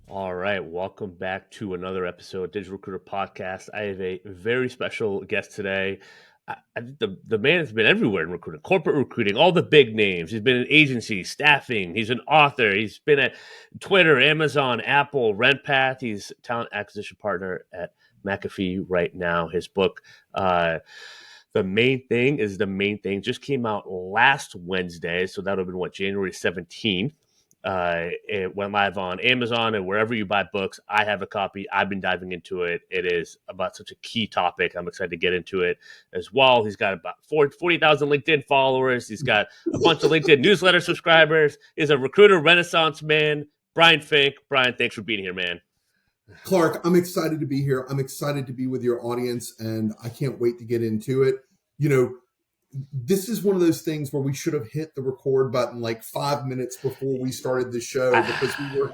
All right, welcome back to another episode of Digital Recruiter Podcast. I have a very special guest today. The man has been everywhere in recruiting, corporate recruiting, all the big names. He's been in agencies, staffing. He's an author. He's been at Twitter, Amazon, Apple, RentPath. He's a talent acquisition partner at McAfee right now. His book, The Main Thing is the Main Thing, just came out last Wednesday. So that would have been, January 17th. It went live on Amazon and wherever you buy books. I have a copy. I've been diving into it. It is about such a key topic. I'm excited to get into it as well. He's got about 40,000 LinkedIn followers. He's got a bunch of LinkedIn newsletter subscribers. He's a recruiter renaissance man. Brian Fink. Brian, thanks for being here, man. Clark, I'm excited to be here. I'm excited to be with your audience, and I can't wait to get into it. You know, this is one of those things where we should have hit the record button like 5 minutes before we started the show because we were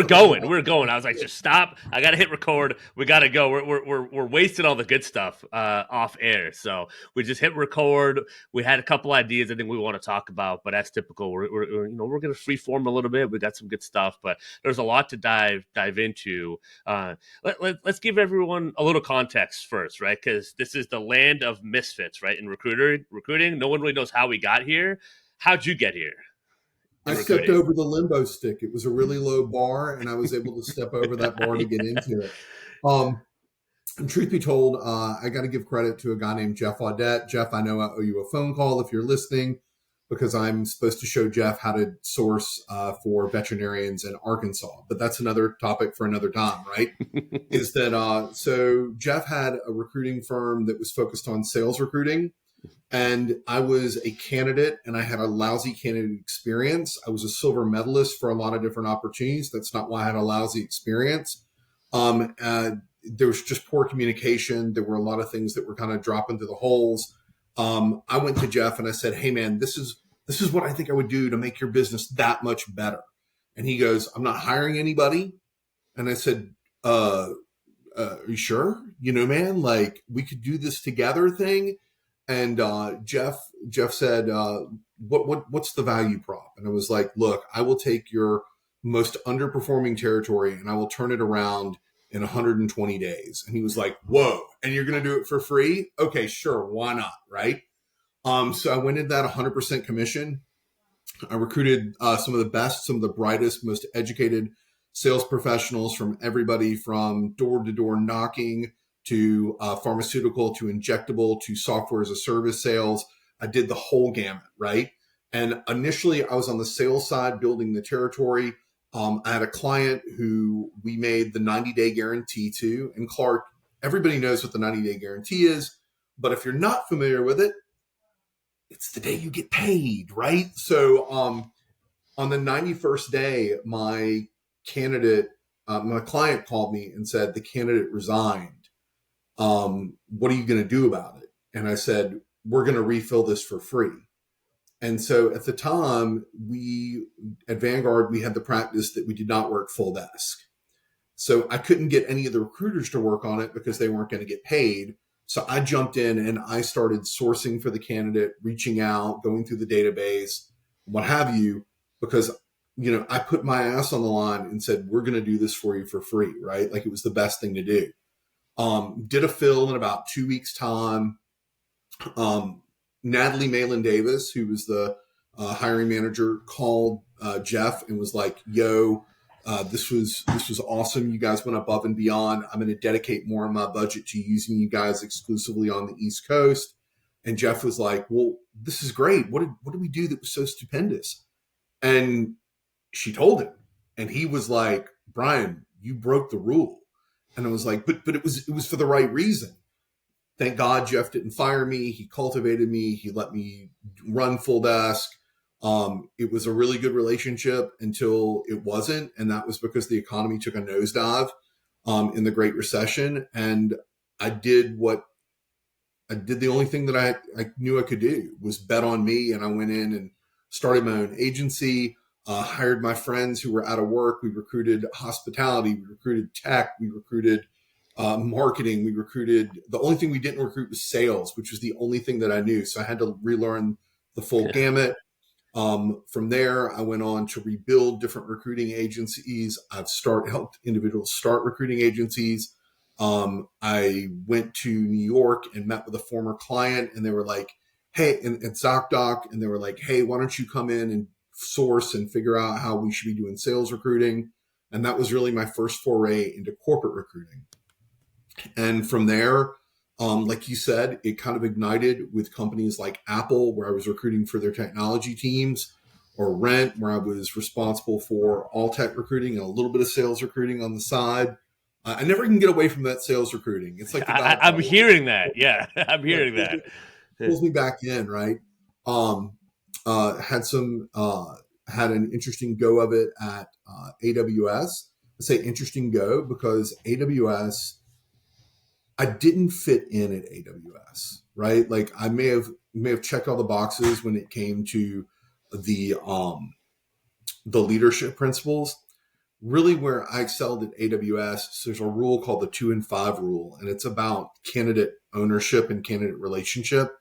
going. I was like, just stop. I got to hit record. We got to go. We're wasting all the good stuff off air. So we just hit record. We had a couple ideas I think we want to talk about, but that's typical. We're going to free form a little bit. We got some good stuff, but there's a lot to dive into. Let's give everyone a little context first, right? Because this is the land of misfits, right? In recruiting, no one really knows how we got here. How'd you get here? I stepped over the limbo stick. It was a really low bar, and I was able to step over that bar to get into it. And truth be told, I got to give credit to a guy named Jeff Audette. Jeff, I know I owe you a phone call if you're listening, because I'm supposed to show Jeff how to source for veterinarians in Arkansas. But that's another topic for another time, right? Is that so Jeff had a recruiting firm that was focused on sales recruiting. And I was a candidate, and I had a lousy candidate experience. I was a silver medalist for a lot of different opportunities. That's not why I had a lousy experience. There was just poor communication. There were a lot of things that were kind of dropping through the holes. I went to Jeff and I said, "Hey, man, this is what I think I would do to make your business that much better." And he goes, "I'm not hiring anybody." And I said, "Are you sure? You know, man, like we could do this together thing." And Jeff said, what's the value prop? And I was like, look, I will take your most underperforming territory and I will turn it around in 120 days. And he was like, whoa, and you're going to do it for free? Okay, sure. Why not? Right. So I went into that 100% commission. I recruited some of the best, some of the brightest, most educated sales professionals from everybody from door-to-door knocking to pharmaceutical, to injectable, to software as a service sales. I did the whole gamut, right? And initially I was on the sales side building the territory. I had a client who we made the 90-day guarantee to. And Clark, everybody knows what the 90-day guarantee is. But if you're not familiar with it, it's the day you get paid, right? So on the 91st day, my client called me and said, the candidate resigned. What are you going to do about it? And I said, we're going to refill this for free. And so at the time, at Vanguard, we had the practice that we did not work full desk. So I couldn't get any of the recruiters to work on it because they weren't going to get paid. So I jumped in and I started sourcing for the candidate, reaching out, going through the database, what have you, because, you know, I put my ass on the line and said, we're going to do this for you for free, right? Like it was the best thing to do. Did a fill in about 2 weeks' time. Natalie Malin Davis, who was the hiring manager, called Jeff and was like, "Yo, this was awesome. You guys went above and beyond. I'm going to dedicate more of my budget to using you guys exclusively on the East Coast." And Jeff was like, "Well, this is great. What did we do that was so stupendous?" And she told him, and he was like, "Brian, you broke the rule." And I was like, but it was for the right reason. Thank God Jeff didn't fire me. He cultivated me. He let me run full desk. It was a really good relationship until it wasn't. And that was because the economy took a nosedive in the Great Recession. And I did the only thing that I knew I could do was bet on me. And I went in and started my own agency. hired my friends who were out of work. We recruited hospitality. We recruited tech. We recruited marketing. We recruited. The only thing we didn't recruit was sales, which was the only thing that I knew. So I had to relearn the full gamut. From there, I went on to rebuild different recruiting agencies. Helped individuals start recruiting agencies. I went to New York and met with a former client, and they were like, "Hey," and ZocDoc, and they were like, "Hey, why don't you come in and source and figure out how we should be doing sales recruiting?" And that was really my first foray into corporate recruiting. And from there, like you said, it kind of ignited with companies like Apple, where I was recruiting for their technology teams, or Rent, where I was responsible for all tech recruiting and a little bit of sales recruiting on the side. I never can get away from that sales recruiting. It's like the I'm Godfather. hearing that. Yeah, I'm Yeah, hearing that. pulls me back in, right? Um, had some had an interesting go of it at AWS. I say interesting go because AWS, I didn't fit in at AWS, right? Like I may have checked all the boxes when it came to the leadership principles. Really, where I excelled at AWS, there's a rule called the 2 and 5 rule, and it's about candidate ownership and candidate relationship.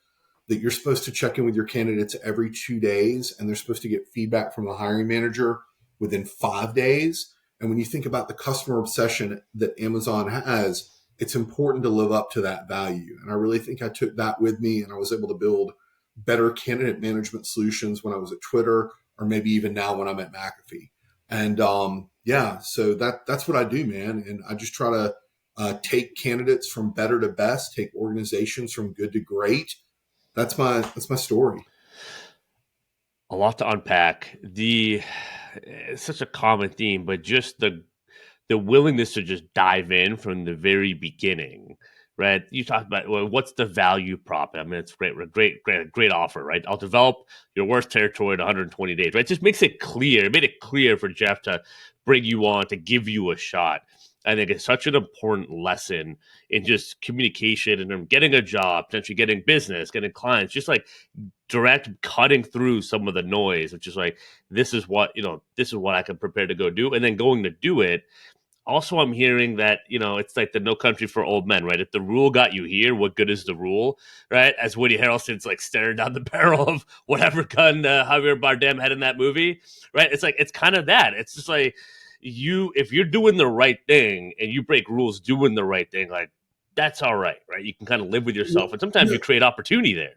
That you're supposed to check in with your candidates every 2 days, and they're supposed to get feedback from the hiring manager within 5 days. And when you think about the customer obsession that Amazon has, it's important to live up to that value. And I really think I took that with me, and I was able to build better candidate management solutions when I was at Twitter, or maybe even now when I'm at McAfee. And yeah, so that's what I do, man. And I just try to take candidates from better to best, take organizations from good to great. That's my story. A lot to unpack. It's such a common theme, but just the willingness to just dive in from the very beginning, right? You talked about, well, what's the value prop? I mean, it's great offer, right? I'll develop your worst territory in 120 days, right? It just makes it clear. It made it clear for Jeff to bring you on, to give you a shot. I think it's such an important lesson in just communication and getting a job, potentially getting business, getting clients, just like direct cutting through some of the noise, which is like, this is what I can prepare to go do, and then going to do it. Also, I'm hearing that, it's like the No Country for Old Men, right? If the rule got you here, what good is the rule, right? As Woody Harrelson's like staring down the barrel of whatever gun Javier Bardem had in that movie, right? It's like, it's kind of that. It's just like, if you're doing the right thing and you break rules doing the right thing, like, that's all right, right? You can kind of live with yourself, Well, and sometimes you create opportunity there.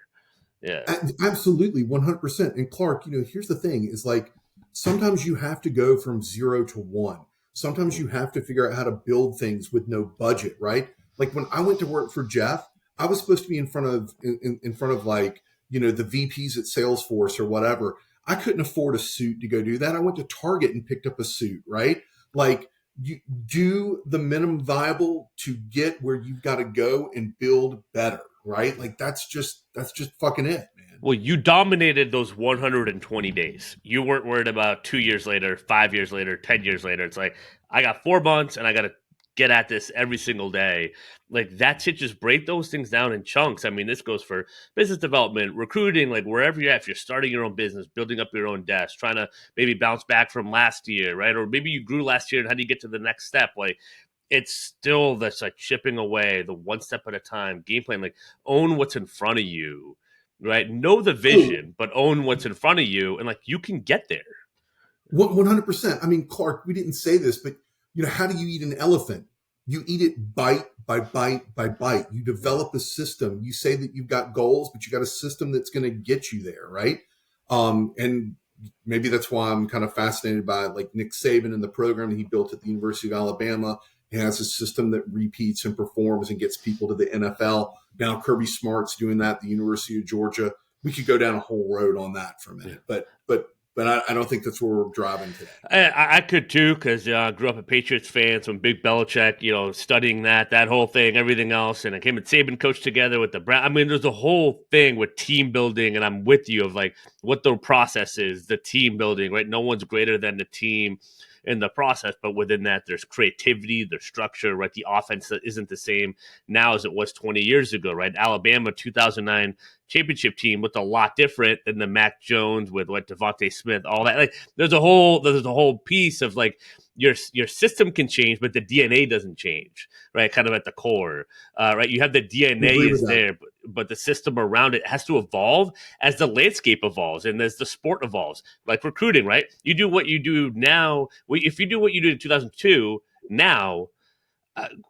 Yeah. absolutely, 100%. And Clark, here's the thing: is like sometimes you have to go from 0 to 1. Sometimes you have to figure out how to build things with no budget, right? Like when I went to work for Jeff, I was supposed to be in front of like the VPs at Salesforce or whatever. I couldn't afford a suit to go do that. I went to Target and picked up a suit, right? Like you do the minimum viable to get where you've got to go and build better, right? Like that's just fucking it, man. Well, you dominated those 120 days. You weren't worried about 2 years later, 5 years later, 10 years later. It's like, I got 4 months and I got to get at this every single day. Like, that's it. Just break those things down in chunks. I mean, this goes for business development, recruiting, like wherever you're at. If you're starting your own business, building up your own desk, trying to maybe bounce back from last year, right? Or maybe you grew last year and how do you get to the next step? Like, it's still that's like chipping away the one step at a time game plan. Like, own what's in front of you, right? Know the Oh, vision, but own what's in front of you, and like you can get there. 100%. I mean, Clark, we didn't say this, but how do you eat an elephant? You eat it bite by bite by bite. You develop a system. You say that you've got goals, but you got a system that's going to get you there, right? And maybe that's why I'm kind of fascinated by like Nick Saban and the program that he built at the University of Alabama. He has a system that repeats and performs and gets people to the NFL. Now Kirby Smart's doing that at the University of Georgia. We could go down a whole road on that for a Yeah. minute, but I don't think that's where we're driving today. I could too, because I grew up a Patriots fan, so I'm big Belichick, studying that whole thing, everything else. And I came and Saban coached together with the Brown. I mean, there's a whole thing with team building, and I'm with you of like what the process is, the team building, right? No one's greater than the team. in the process, but within that, there's creativity, there's structure, right? The offense isn't the same now as it was 20 years ago, right? Alabama 2009 championship team looked a lot different than the Mac Jones with what Devontae Smith, all that. Like there's a whole piece of like your system can change, but the DNA doesn't change, right? Kind of at the core, right? You have the I DNA agree with is that. there, but the system around it has to evolve as the landscape evolves and as the sport evolves. Like recruiting, right? You do what you do now. If you do what you did in 2002 now,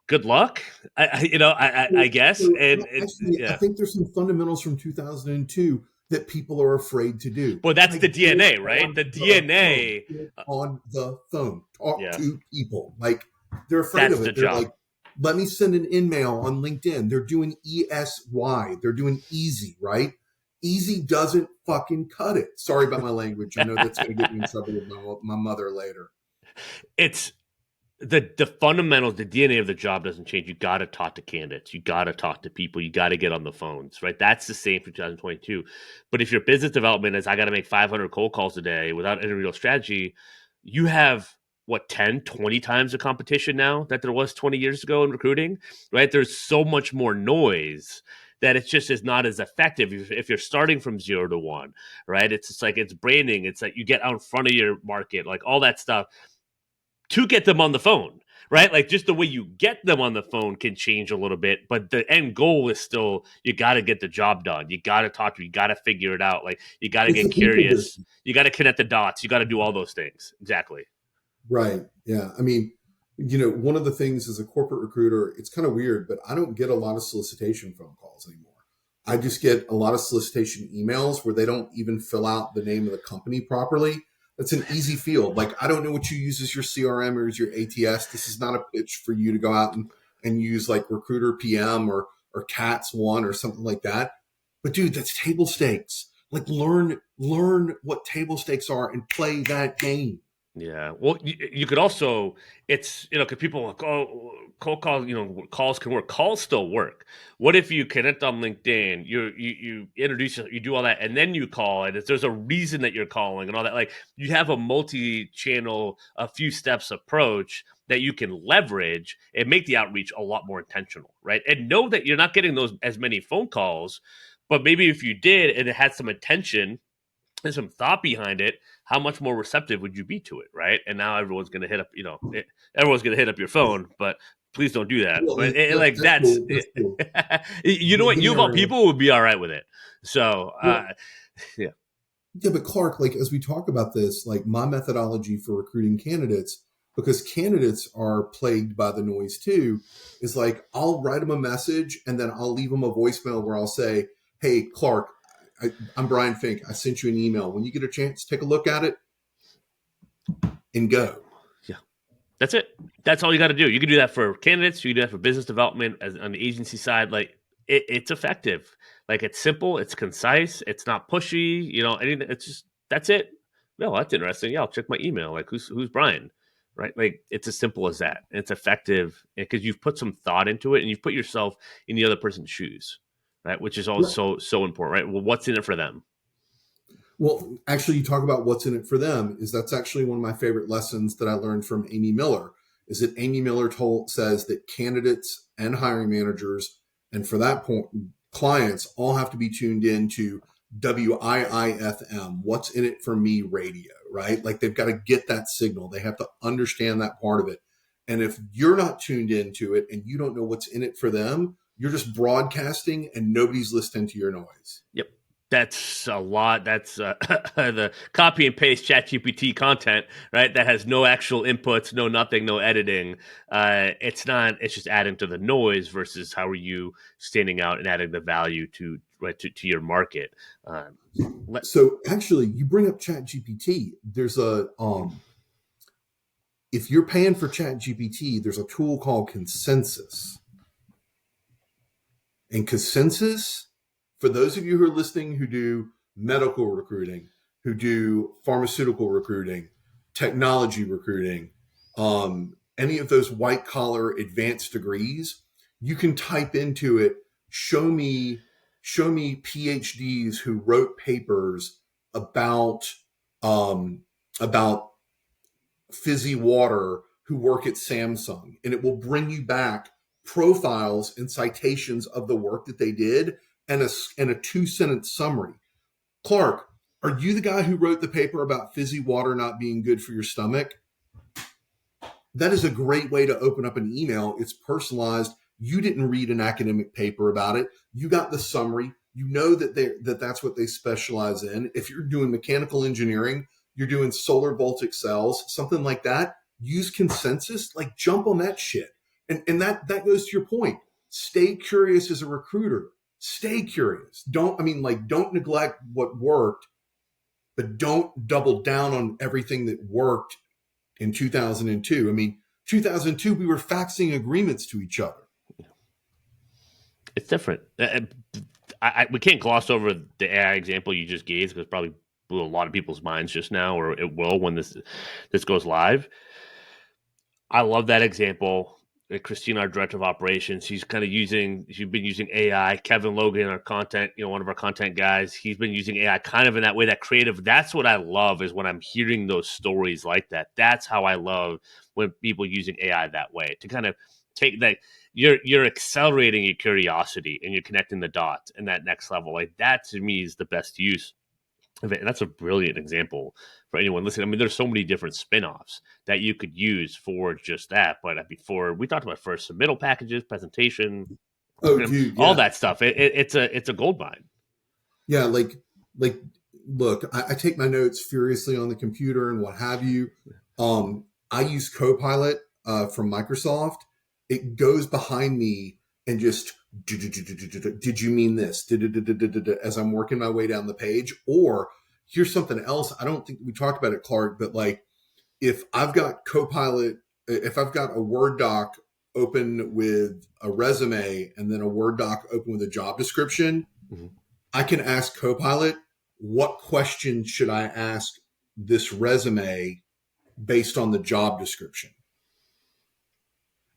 good luck. I guess. Actually, I Yeah. think there's some fundamentals from 2002 that people are afraid to do. Well, that's Like the get DNA, right? on The the phone, DNA. get on the phone, talk Yeah, to people. Like they're afraid that's of the it. They're job. like, let me send an email on LinkedIn. They're doing ESY. They're doing easy, right? Easy doesn't fucking cut it. Sorry about my language. I know that's going to get me in trouble with my mother later. It's the fundamentals, the DNA of the job doesn't change. You got to talk to candidates. You got to talk to people. You got to get on the phones, right? That's the same for 2022. But if your business development is, I got to make 500 cold calls a day without any real strategy, you have what 10, 20 times the competition now that there was 20 years ago in recruiting, right? There's so much more noise that it's just is not as effective if you're starting from 0 to 1, right? It's just like it's branding. It's like you get out in front of your market, like all that stuff to get them on the phone, right? Like just the way you get them on the phone can change a little bit, but the end goal is still you got to get the job done. You got to talk to them. You got to figure it out. Like you got to It's get a people curious. business. You got to connect the dots. You got to do all those things. Exactly. Right. Yeah. I mean, one of the things as a corporate recruiter, it's kind of weird, but I don't get a lot of solicitation phone calls anymore. I just get a lot of solicitation emails where they don't even fill out the name of the company properly. It's an easy field. Like, I don't know what you use as your CRM or as your ATS. This is not a pitch for you to go out and use like Recruiter PM or CATS one or something like that. But dude, that's table stakes. Like learn what table stakes are and play that game. Yeah. Well, you could also, it's, because people like, oh, cold calls, calls can work. Calls still work. What if you connect on LinkedIn, you introduce, you do all that, and then you call, and if there's a reason that you're calling and all that, like you have a multi-channel, a few steps approach that you can leverage and make the outreach a lot more intentional, right? And know that you're not getting those as many phone calls, but maybe if you did and it had some attention and some thought behind it, how much more receptive would you be to it, right? And now everyone's going to hit up, everyone's going to hit up your phone, but please don't do that. Well, But like that's that's, cool. That's cool. you know what, Give you me of a all ring. people would be all right with it. So Well, yeah, yeah, but Clark, like as we talk about this, like my methodology for recruiting candidates, because candidates are plagued by the noise too, is like I'll write them a message and then I'll leave them a voicemail where I'll say, "Hey, Clark, I'm Brian Fink. I sent you an email. When you get a chance, take a look at it and go." yeah, that's it. That's all you got to do. You can do that for candidates. You can do that for business development as on the agency side. Like it's effective. Like it's simple. It's concise. It's not pushy. Anything. It's just that's it. No, that's interesting. Yeah, I'll check my email. Like who's Brian, right? Like it's as simple as that. And it's effective because you've put some thought into it and you've put yourself in the other person's shoes, right? Which is also so important, right? Well, what's in it for them? Well, actually, you talk about what's in it for them. Is that's actually one of my favorite lessons that I learned from Amy Miller. Is that Amy Miller says that candidates and hiring managers, and for that point, clients all have to be tuned in to WIIFM. What's in it for me? Radio, right? Like they've got to get that signal. They have to understand that part of it. And if you're not tuned into it and you don't know what's in it for them, you're just broadcasting and nobody's listening to your noise. Yep. That's a lot. That's the copy and paste ChatGPT content, right? That has no actual inputs, no nothing, no editing. It's not. It's just adding to the noise versus how are you standing out and adding the value to right to your market. Let, So actually, you bring up Chat GPT. There's a if you're paying for Chat GPT, there's a tool called Consensus. And Consensus, for those of you who are listening who do medical recruiting, who do pharmaceutical recruiting, technology recruiting, any of those white collar advanced degrees, you can type into it, show me PhDs who wrote papers about um, about fizzy water who work at Samsung, and it will bring you back profiles and citations of the work that they did and a 2 sentence summary. Clark, are you the guy who wrote the paper about fizzy water not being good for your stomach? That is a great way to open up an email. It's personalized. You didn't read an academic paper about it. You got the summary. You know that that's what they specialize in. If you're doing mechanical engineering, you're doing solar voltaic cells, something like that. Use consensus, like jump on that shit. And that goes to your point. Stay curious as a recruiter. Stay curious. Don't neglect what worked, but don't double down on everything that worked in 2002. I mean, 2002, we were faxing agreements to each other. It's different. We can't gloss over the AI example you just gave because probably blew a lot of people's minds just now, or it will when this goes live. I love that example. Christina, our director of operations, she's been using AI. Kevin Logan, our content, one of our content guys, he's been using AI kind of in that way, that creative. That's what I love, is when I'm hearing those stories like that. That's how I love when people using AI that way, to kind of take that. You're accelerating your curiosity and you're connecting the dots and that next level. Like that to me is the best use of it. And that's a brilliant example for anyone listening. I mean, there's so many different spin-offs that you could use for just that. But before we talked about first submittal packages, presentation, Oh, dude, all yeah, that stuff. It's a gold mine. yeah. Like, look, I take my notes furiously on the computer and what have you. I use Copilot from Microsoft. It goes behind me and just did you mean this? As I'm working my way down the page. Or here's something else. I don't think we talked about it, Clark, but like if I've got Copilot, if I've got a Word doc open with a resume and then a Word doc open with a job description, Mm-hmm. I can ask Copilot, what question should I ask this resume based on the job description?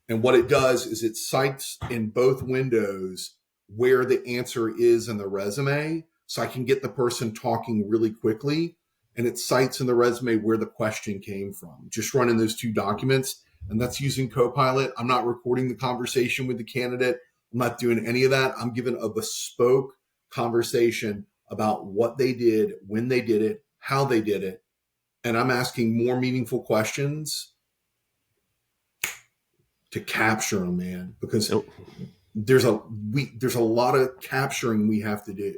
And what it does is it cites in both windows where the answer is in the resume. So I can get the person talking really quickly. And it cites in the resume where the question came from. Just running those two documents. And that's using Copilot. I'm not recording the conversation with the candidate. I'm not doing any of that. I'm giving a bespoke conversation about what they did, when they did it, how they did it. And I'm asking more meaningful questions to capture them, man, because there's a lot of capturing we have to do.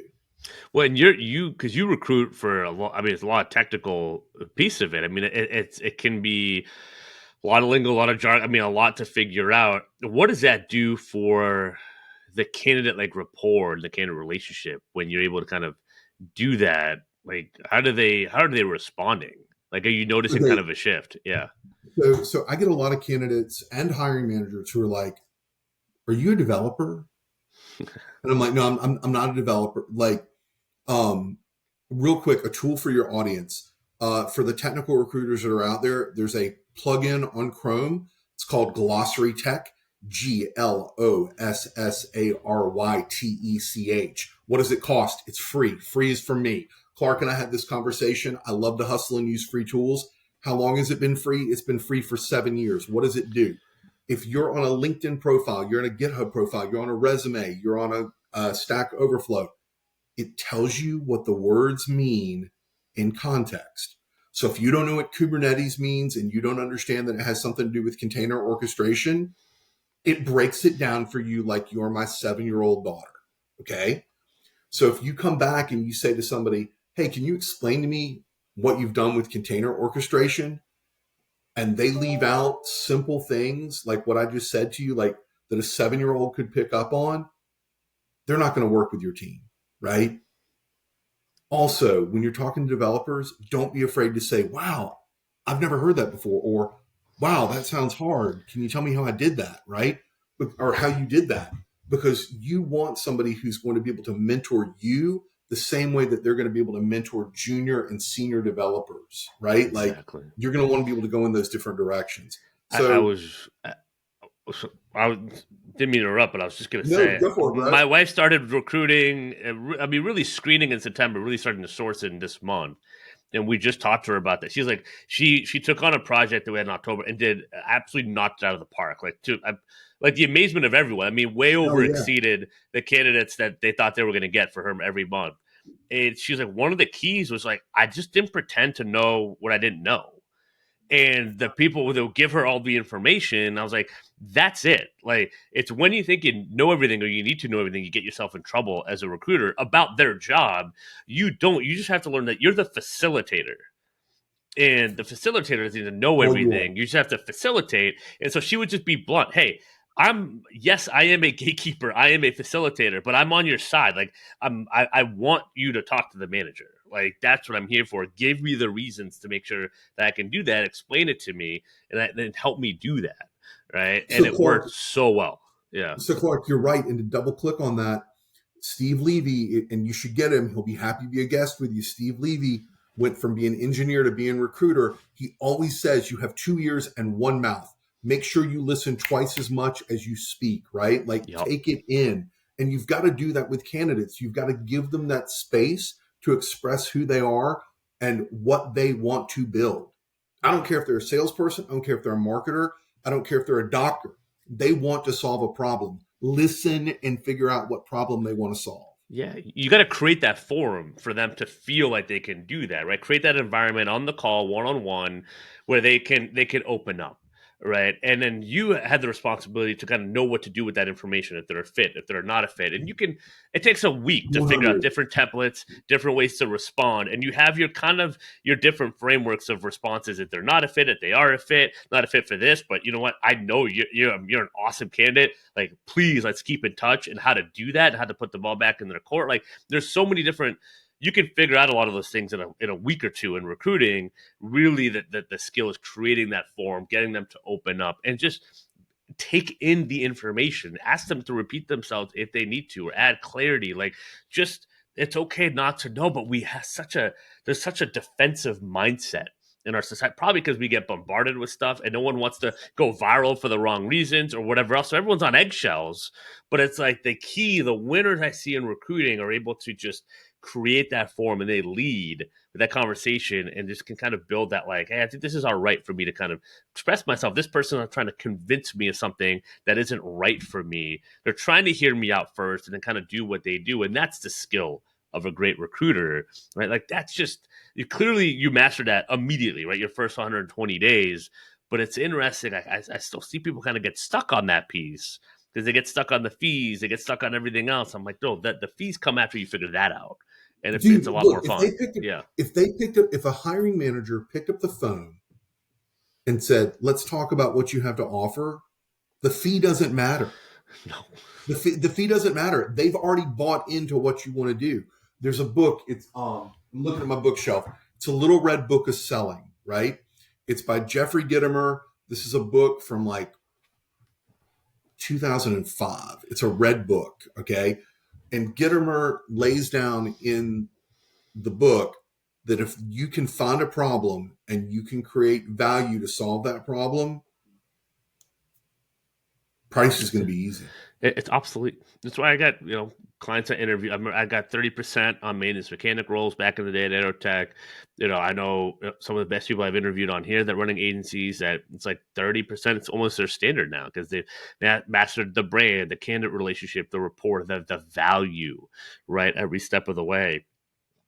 Well, and because you recruit for a lot. I mean, it's a lot of technical piece of it. I mean, it can be a lot of lingo, a lot of jargon. I mean, a lot to figure out. What does that do for the candidate, like rapport, the candidate relationship, when you're able to kind of do that? Like, how are they responding? Like, are you noticing Okay, kind of a shift? Yeah. so I get a lot of candidates and hiring managers who are like, "Are you a developer?" And I'm like, "No, I'm not a developer." Like, um, real quick, a tool for your audience. For the technical recruiters that are out there, there's a plugin on Chrome. It's called Glossary Tech, GLOSSARYTECH. What does it cost? It's free. Free is for me. Clark and I had this conversation. I love to hustle and use free tools. How long has it been free? It's been free for 7 years. What does it do? If you're on a LinkedIn profile, you're on a GitHub profile, you're on a resume, you're on a Stack Overflow, it tells you what the words mean in context. So if you don't know what Kubernetes means and you don't understand that it has something to do with container orchestration, it breaks it down for you like you're my 7-year-old daughter. Okay. So if you come back and you say to somebody, hey, can you explain to me what you've done with container orchestration? And they leave out simple things like what I just said to you, like that a 7-year-old could pick up on, they're not going to work with your team, right? Also, when you're talking to developers, don't be afraid to say, wow, I've never heard that before. Or, wow, that sounds hard. Can you tell me how I did that? Right. Or how you did that? Because you want somebody who's going to be able to mentor you the same way that they're going to be able to mentor junior and senior developers. Right. Like Exactly. you're going to want to be able to go in those different directions. I So, was I didn't mean to interrupt, but I was just going to no, say go for it, bro. my wife started recruiting. I mean, really screening in September, really starting to source it in this month. And we just talked to her about that. She's like, she took on a project that we had in October and did absolutely knocked it out of the park. Like the amazement of everyone. I mean, way Oh over yeah. exceeded the candidates that they thought they were going to get for her every month. And she's like, one of the keys was like, I just didn't pretend to know what I didn't know. And the people will give her all the information. I was like, that's it. Like, it's when you think you know everything or you need to know everything, you get yourself in trouble as a recruiter about their job. You don't. You just have to learn that you're the facilitator. And the facilitator doesn't even know Oh, you are. everything. You just have to facilitate. And so she would just be blunt. Hey, I am a gatekeeper. I am a facilitator, but I'm on your side. Like I want you to talk to the manager. Like that's what I'm here for. Give me the reasons to make sure that I can do that. Explain it to me, and then help me do that. Right, and So it worked Clark, so well. Yeah. so Clark, you're right. And to double click on that, Steve Levy, and you should get him. He'll be happy to be a guest with you. Steve Levy went from being engineer to being recruiter. He always says you have 2 ears and one mouth. Make sure you listen twice as much as you speak, right? Like Yep. take it in. And you've got to do that with candidates. You've got to give them that space to express who they are and what they want to build. I don't care if they're a salesperson. I don't care if they're a marketer. I don't care if they're a doctor. They want to solve a problem. Listen and figure out what problem they want to solve. Yeah, you got to create that forum for them to feel like they can do that, right? Create that environment on the call, one on one, where they can open up, right? And then you had the responsibility to kind of know what to do with that information, if they're a fit, if they're not a fit, and you can. It takes a week to figure out 100. different templates, different ways to respond, and you have your kind of your different frameworks of responses. If they're not a fit, if they are a fit, not a fit for this, but you know what? I know you're an awesome candidate. Like, please, let's keep in touch and how to do that, and how to put the ball back in their court. Like, there's so many different. You can figure out a lot of those things in a week or two in recruiting. Really, the skill is creating that forum, getting them to open up, and just take in the information. Ask them to repeat themselves if they need to, or add clarity. Like, just it's okay not to know, but we have there's such a defensive mindset in our society, probably because we get bombarded with stuff and no one wants to go viral for the wrong reasons or whatever else. So everyone's on eggshells. But it's like the winners I see in recruiting are able to just create that forum and they lead with that conversation and just can kind of build that, like, hey, I think this is all right for me to kind of express myself. This person is trying to convince me of something that isn't right for me. They're trying to hear me out first and then kind of do what they do. And that's the skill of a great recruiter, right? Like, that's just you mastered that immediately, right? Your first 120 days. But it's interesting. I still see people kind of get stuck on that piece because they get stuck on the fees, they get stuck on everything else. I'm like, no, the fees come after you figure that out, and it's Dude, a lot look, more fun. Yeah. if a hiring manager picked up the phone and said, let's talk about what you have to offer, the fee doesn't matter. No. The fee doesn't matter. They've already bought into what you want to do. There's a book. I'm looking at my bookshelf. It's a Little Red Book of Selling, right? It's by Jeffrey Gitomer. This is a book from like 2005. It's a red book, okay? And Gitomer lays down in the book that if you can find a problem and you can create value to solve that problem, price is going to be easy. It's obsolete. That's why I got clients I interview. I got 30% on maintenance mechanic roles back in the day at Aerotech. I know some of the best people I've interviewed on here that running agencies that it's like 30%. It's almost their standard now because they've mastered the brand, the candidate relationship, the rapport, the value, right, every step of the way.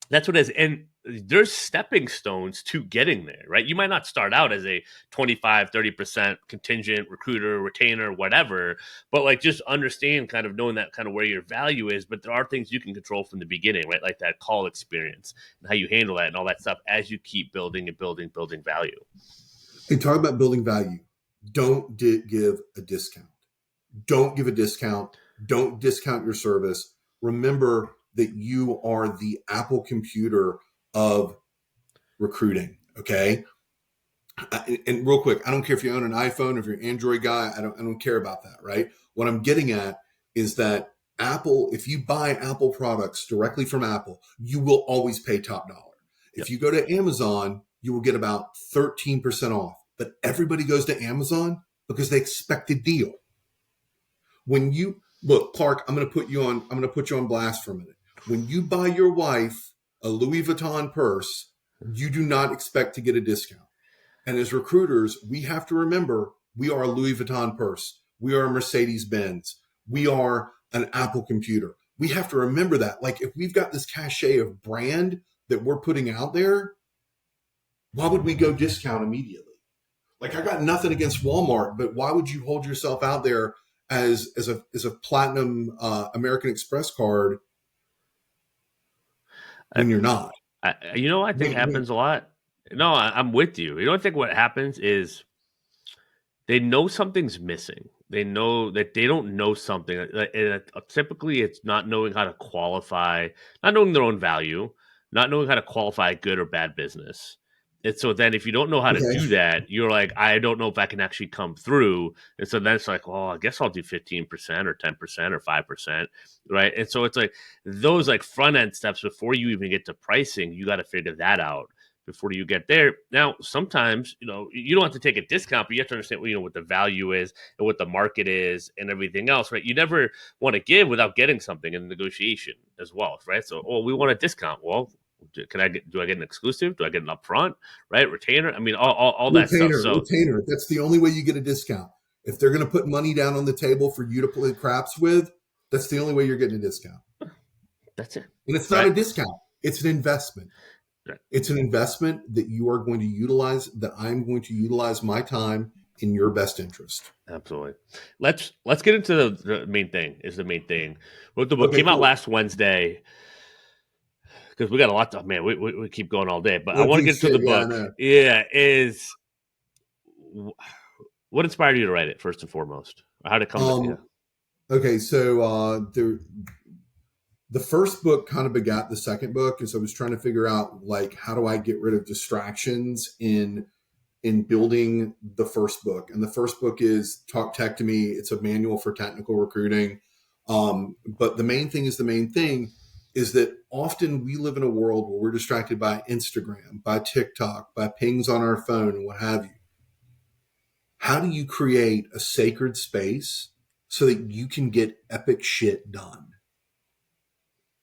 That's what it is. And there's stepping stones to getting there, right? You might not start out as a 25, 30% contingent recruiter, retainer, whatever, but like just understand kind of knowing that kind of where your value is. But there are things you can control from the beginning, right? Like that call experience and how you handle that and all that stuff as you keep building and building value. And talk about building value. Don't give a discount. Don't give a discount. Don't discount your service. Remember that you are the Apple computer of recruiting. Okay. And real quick, I don't care if you own an iPhone, if you're an Android guy, I don't care about that. Right. What I'm getting at is that Apple, if you buy Apple products directly from Apple, you will always pay top dollar. If you go to Amazon, you will get about 13% off. But everybody goes to Amazon because they expect a deal. When you look, Clark, I'm going to put you on blast for a minute. When you buy your wife a Louis Vuitton purse, You do not expect to get a discount. And as recruiters, we have to remember we are a Louis Vuitton purse. We are a Mercedes-Benz. We are an Apple computer. We have to remember that. Like, if we've got this cachet of brand that we're putting out there, why would we go discount immediately? Like, I got nothing against Walmart, but why would you hold yourself out there as a platinum American Express card I, when you're not? I think happens a lot. No, I'm with you. I think what happens is they know something's missing. They know that they don't know something. Typically, it's not knowing how to qualify, not knowing their own value, not knowing how to qualify good or bad business. And so then, if you don't know how to do Okay. that, you're like, I don't know if I can actually come through. And so then it's like, well, I guess I'll do 15% or 10% or 5%, right? And so it's like those like front end steps before you even get to pricing, you got to figure that out before you get there. Now, sometimes, you don't have to take a discount, but you have to understand, what the value is and what the market is and everything else, right? You never want to give without getting something in the negotiation as well, right? So, we want a discount. Well, do I get an exclusive? Do I get an upfront, right? Retainer? I mean, all that stuff. So Retainer. That's the only way you get a discount. If they're going to put money down on the table for you to play craps with, that's the only way you're getting a discount. that's it. And it's not a discount. It's an investment. Right. It's an investment that you are going to utilize, that I'm going to utilize my time in your best interest. Absolutely. Let's get into the main thing. Is the main thing. Wrote the book, Okay, came out cool. last Wednesday, because we got a lot to, man, we keep going all day, but I No want to piece get to shit. the Yeah, I book. know. Yeah, is what inspired you to write it first and foremost? How did it come to you? Okay, so the first book kind of begat the second book, and so I was trying to figure out, like, how do I get rid of distractions in building the first book. And the first book is Talk Tech to Me. It's a manual for technical recruiting. But the main thing is that often we live in a world where we're distracted by Instagram, by TikTok, by pings on our phone, and what have you. How do you create a sacred space so that you can get epic shit done?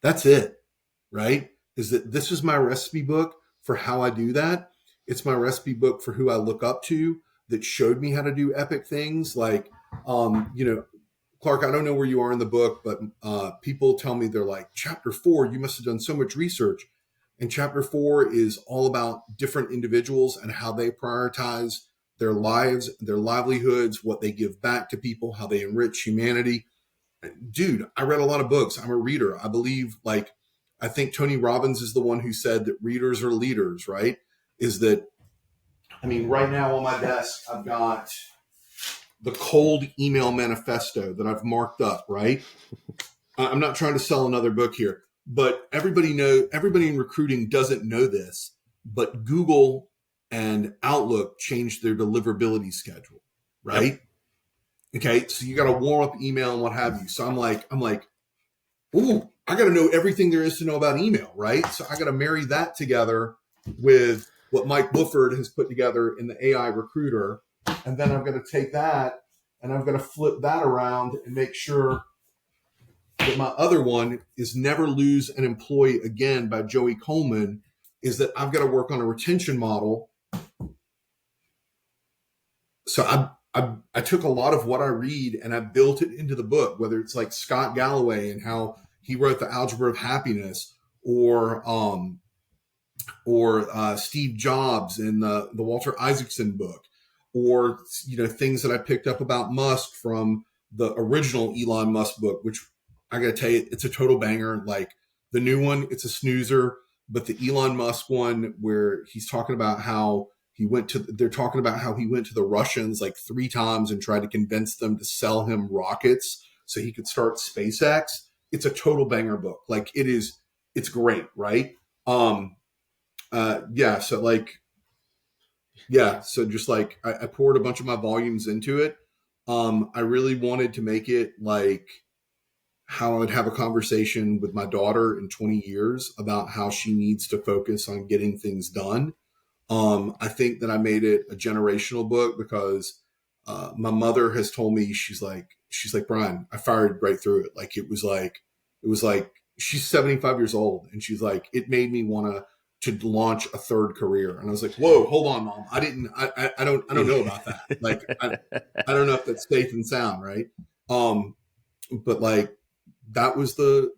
That's it, right? Is that this is my recipe book for how I do that. It's my recipe book for who I look up to that showed me how to do epic things. Like, Clark, I don't know where you are in the book, but people tell me, they're like, chapter 4, you must have done so much research. And chapter 4 is all about different individuals and how they prioritize their lives, their livelihoods, what they give back to people, how they enrich humanity. Dude, I read a lot of books. I'm a reader. I believe, like, I think Tony Robbins is the one who said that readers are leaders, right? Is that, I mean, right now on my desk, I've got the cold email manifesto that I've marked up, right? I'm not trying to sell another book here, but everybody in recruiting doesn't know this, but Google and Outlook changed their deliverability schedule, right? Yep. Okay, so you got to warm up email and what have you. So I'm like, ooh, I got to know everything there is to know about email, right? So I got to marry that together with what Mike Woodford has put together in the AI Recruiter, and then I'm going to take that and I'm going to flip that around and make sure that my other one is Never Lose an Employee Again by Joey Coleman. Is that I've got to work on a retention model. So I took a lot of what I read and I built it into the book, whether it's like Scott Galloway and how he wrote the Algebra of Happiness, or Steve Jobs in the Walter Isaacson book, or things that I picked up about Musk from the original Elon Musk book, which I gotta tell you, it's a total banger. Like, the new one, it's a snoozer, but the Elon Musk one, where he's talking about how they're talking about how he went to the Russians like 3 times and tried to convince them to sell him rockets so he could start SpaceX. It's a total banger book. Like, it's great, right? So just like I poured a bunch of my volumes into it. I really wanted to make it like how I would have a conversation with my daughter in 20 years about how she needs to focus on getting things done. I think that I made it a generational book because my mother has told me, she's like, Brian, I fired right through it. Like, it was like she's 75 years old, and she's like, it made me want to to launch a third career. And I was like, whoa, hold on, Mom. I don't know about that. Like, I don't know if that's safe and sound. Right. But like, that was the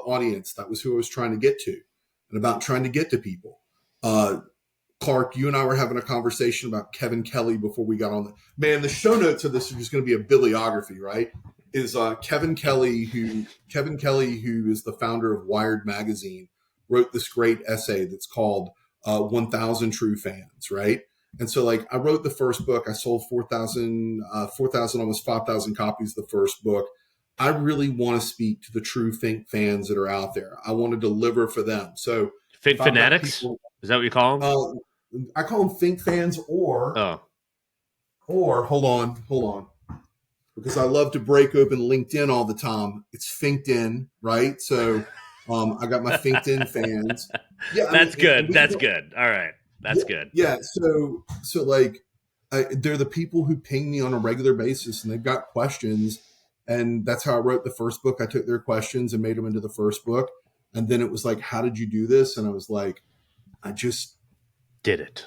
audience. That was who I was trying to get to, and about trying to get to people. Clark, you and I were having a conversation about Kevin Kelly before we got on. The show notes of this are just going to be a bibliography, right? Is Kevin Kelly, who is the founder of Wired Magazine, wrote this great essay that's called 1,000 True Fans, right? And so, like, I wrote the first book. I sold 4,000, almost 5,000 copies of the first book. I really want to speak to the true Fink fans that are out there. I want to deliver for them. So, Fink fanatics? Is that what you call them? I call them Fink fans, or hold on, because I love to break open LinkedIn all the time. It's FinkedIn, right? So I got my FinkedIn fans. Yeah, that's good. That's good. All right, that's good. Yeah. So like, they're the people who ping me on a regular basis, and they've got questions, and that's how I wrote the first book. I took their questions and made them into the first book, and then it was like, how did you do this? And I was like, I just did it.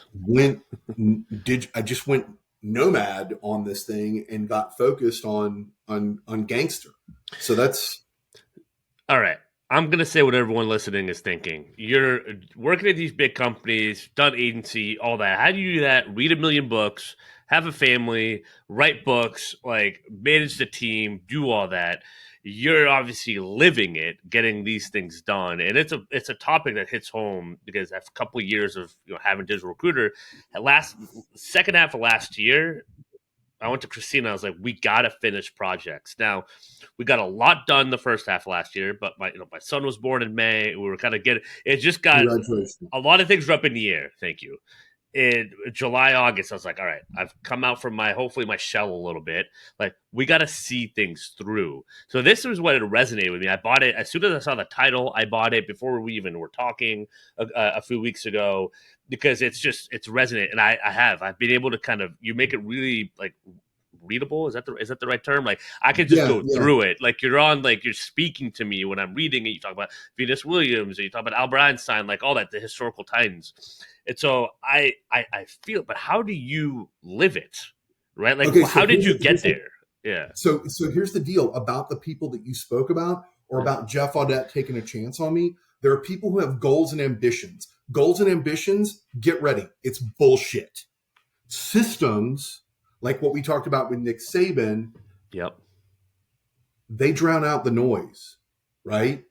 I just went nomad on this thing and got focused on gangster. So that's all right. I'm going to say what everyone listening is thinking. You're working at these big companies, done agency, all that. How do you do that? Read 1 million books, have a family, write books, like manage the team, do all that. You're obviously living it, getting these things done, and it's a topic that hits home because after a couple of years of having digital recruiter, second half of last year, I went to Christina. I was like, we got to finish projects. Now, we got a lot done the first half of last year, but my son was born in May. We were kind of getting it. Just got a lot of things were up in the air. Thank you. In July, August, I was like, all right, I've come out from hopefully my shell a little bit. Like, we got to see things through. So this was what it resonated with me. I bought it as soon as I saw the title. I bought it before we even were talking a few weeks ago, because it's resonant. And I've been able to kind of, you make it really like readable. Is that the right term? Like, I could just go through it. Like, you're speaking to me when I'm reading it. You talk about Venus Williams, or you talk about Albert Einstein, like all that, the historical titans. And so I feel, but how do you live it, right? Like, how did you get there? Yeah. So here's the deal about the people that you spoke about, or about Jeff Audette taking a chance on me. There are people who have goals and ambitions. Goals and ambitions, get ready. It's bullshit. Systems, like what we talked about with Nick Saban, yep, they drown out the noise, right?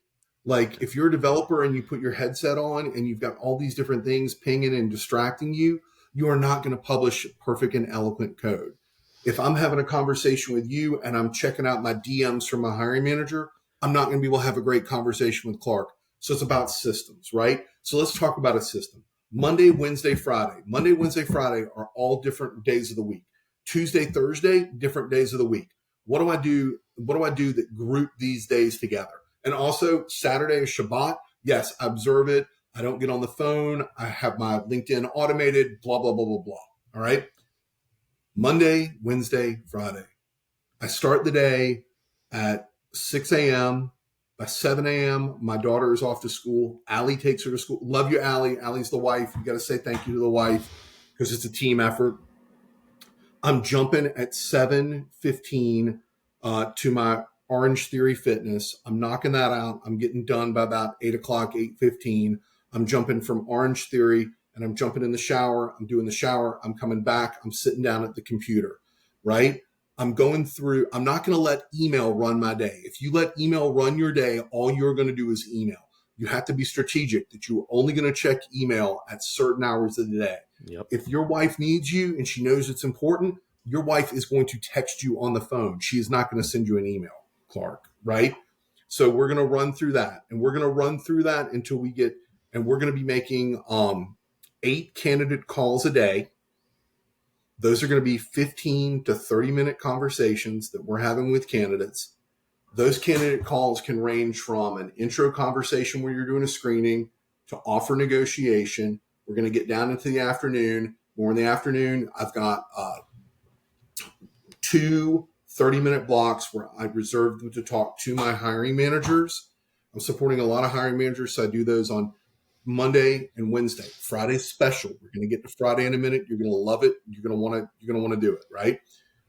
Like, if you're a developer and you put your headset on and you've got all these different things pinging and distracting you, you are not going to publish perfect and eloquent code. If I'm having a conversation with you and I'm checking out my DMs from my hiring manager, I'm not going to be able to have a great conversation with Clark. So it's about systems, right? So let's talk about a system. Monday, Wednesday, Friday. Monday, Wednesday, Friday are all different days of the week. Tuesday, Thursday, different days of the week. What do I do? What do I do that group these days together? And also, Saturday is Shabbat. Yes, I observe it. I don't get on the phone. I have my LinkedIn automated, blah, blah, blah, blah, blah. All right. Monday, Wednesday, Friday. I start the day at 6 a.m. By 7 a.m., my daughter is off to school. Allie takes her to school. Love you, Allie. Allie's the wife. You got to say thank you to the wife because it's a team effort. I'm jumping at 7:15 to my Orange Theory Fitness. I'm knocking that out. I'm getting done by about 8 o'clock, 8:15. I'm jumping from Orange Theory and I'm jumping in the shower. I'm doing the shower. I'm coming back. I'm sitting down at the computer, right? I'm going through. I'm not going to let email run my day. If you let email run your day, all you're going to do is email. You have to be strategic that you're only going to check email at certain hours of the day. Yep. If your wife needs you and she knows it's important, your wife is going to text you on the phone. She is not going to send you an email, Clark, right? So we're going to run through that, and we're going to run through that until we get, and we're going to be making 8 candidate calls a day. Those are going to be 15 to 30-minute conversations that we're having with candidates. Those candidate calls can range from an intro conversation where you're doing a screening to offer negotiation. We're going to get down into the afternoon. More in the afternoon, I've got 2 30-minute blocks where I reserve them to talk to my hiring managers. I'm supporting a lot of hiring managers, so I do those on Monday and Wednesday. Friday's special. We're going to get to Friday in a minute. You're going to love it. You're going to want to do it, right?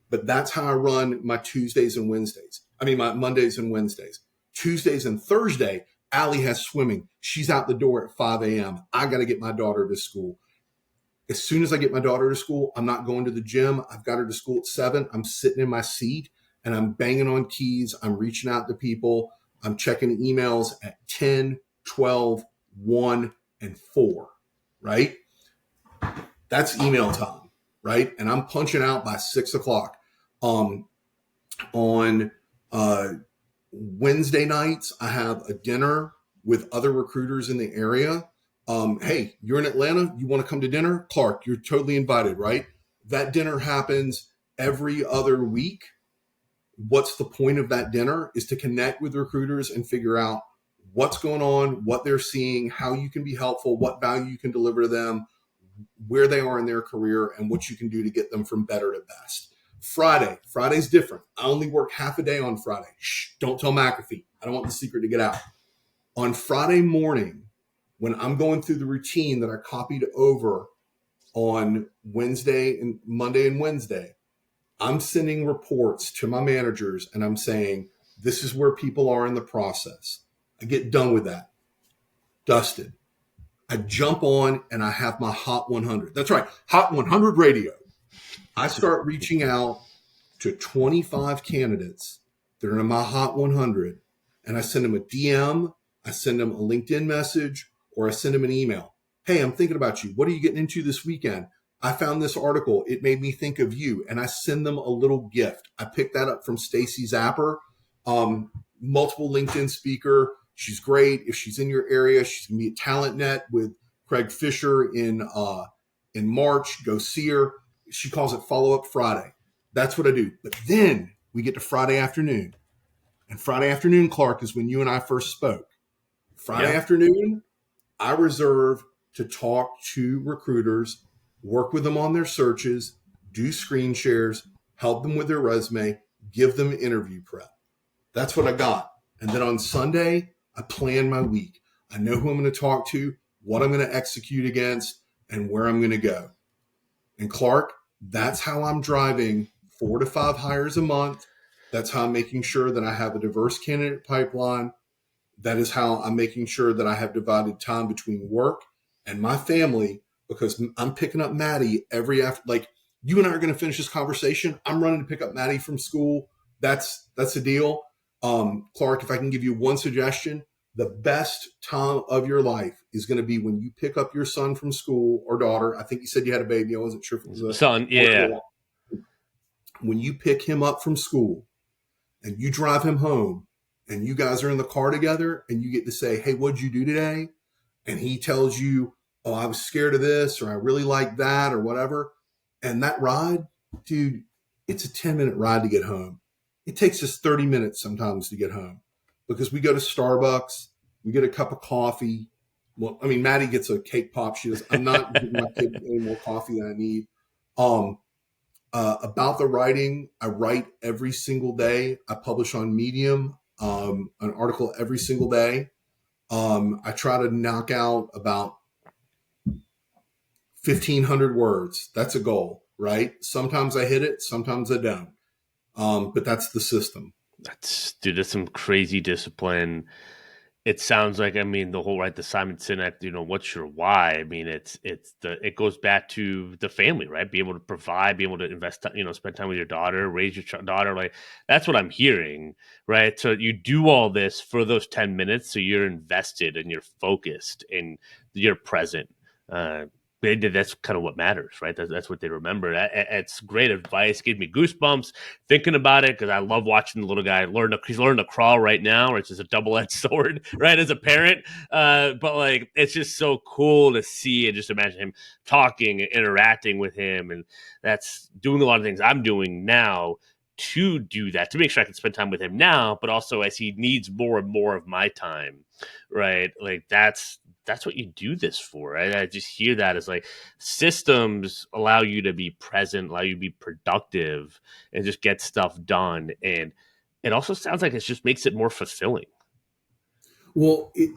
But that's how I run my Tuesdays and Wednesdays. I mean, my Mondays and Wednesdays. Tuesdays and Thursday, Allie has swimming. She's out the door at 5 a.m. I got to get my daughter to school. As soon as I get my daughter to school, I'm not going to the gym. I've got her to school at 7. I'm sitting in my seat and I'm banging on keys. I'm reaching out to people. I'm checking emails at 10, 12, 1, and 4, right? That's email time, right? And I'm punching out by 6 o'clock. On Wednesday nights, I have a dinner with other recruiters in the area. Hey, you're in Atlanta, you want to come to dinner? Clark, you're totally invited, right? That dinner happens every other week. What's the point of that dinner is to connect with recruiters and figure out what's going on, what they're seeing, how you can be helpful, what value you can deliver to them, where they are in their career, and what you can do to get them from better to best. Friday's different. I only work half a day on Friday. Shh, don't tell McAfee. I don't want the secret to get out. On Friday morning, when I'm going through the routine that I copied over on Wednesday and Monday and Wednesday, I'm sending reports to my managers and I'm saying, this is where people are in the process. I get done with that. Dusted. I jump on and I have my Hot 100. That's right. Hot 100 radio. I start reaching out to 25 candidates that are in my Hot 100 and I send them a DM, I send them a LinkedIn message, or I send them an email. Hey, I'm thinking about you. What are you getting into this weekend? I found this article. It made me think of you. And I send them a little gift. I picked that up from Stacy Zapper, multiple LinkedIn speaker. She's great. If she's in your area, she's going to be at TalentNet with Craig Fisher in March. Go see her. She calls it Follow-Up Friday. That's what I do. But then we get to Friday afternoon. And Friday afternoon, Clark, is when you and I first spoke. Friday afternoon, I reserve to talk to recruiters, work with them on their searches, do screen shares, help them with their resume, give them interview prep. That's what I got. And then on Sunday, I plan my week. I know who I'm going to talk to, what I'm going to execute against, and where I'm going to go. And Clark, that's how I'm driving 4 to 5 hires a month. That's how I'm making sure that I have a diverse candidate pipeline. That is how I'm making sure that I have divided time between work and my family, because I'm picking up Maddie like you and I are going to finish this conversation. I'm running to pick up Maddie from school. That's the deal. Clark, if I can give you one suggestion, the best time of your life is going to be when you pick up your son from school or daughter. I think you said you had a baby. I wasn't sure if it was a son. Yeah. When you pick him up from school and you drive him home and you guys are in the car together and you get to say, hey, what'd you do today? And he tells you, oh, I was scared of this, or I really like that, or whatever. And that ride, dude, it's a 10-minute ride to get home. It takes us 30 minutes sometimes to get home because we go to Starbucks, we get a cup of coffee. Well, I mean, Maddie gets a cake pop. She does. I'm not giving my kid any more coffee than I need. About the writing, I write every single day. I publish on Medium, an article every single day. I try to knock out about 1,500 words. That's a goal, right? Sometimes I hit it, sometimes I don't. But that's the system. That's some crazy discipline. It sounds like, I mean, the whole, right, the Simon Sinek, what's your why? I mean, it goes back to the family, right? Be able to provide, be able to invest, spend time with your daughter, raise your daughter. Like, that's what I'm hearing, right? So you do all this for those 10 minutes. So you're invested and you're focused and you're present. That's kind of what matters, right? That's what they remember. It's great advice. Gave me goosebumps thinking about it because I love watching the little guy he's learning to crawl right now, which is a double-edged sword, right? As a parent, but like it's just so cool to see and just imagine him talking and interacting with him, and that's doing a lot of things I'm doing now to do that, to make sure I can spend time with him now, but also as he needs more and more of my time, right? Like that's what you do this for. Right? I just hear that as like systems allow you to be present, allow you to be productive, and just get stuff done. And it also sounds like it just makes it more fulfilling. Well, it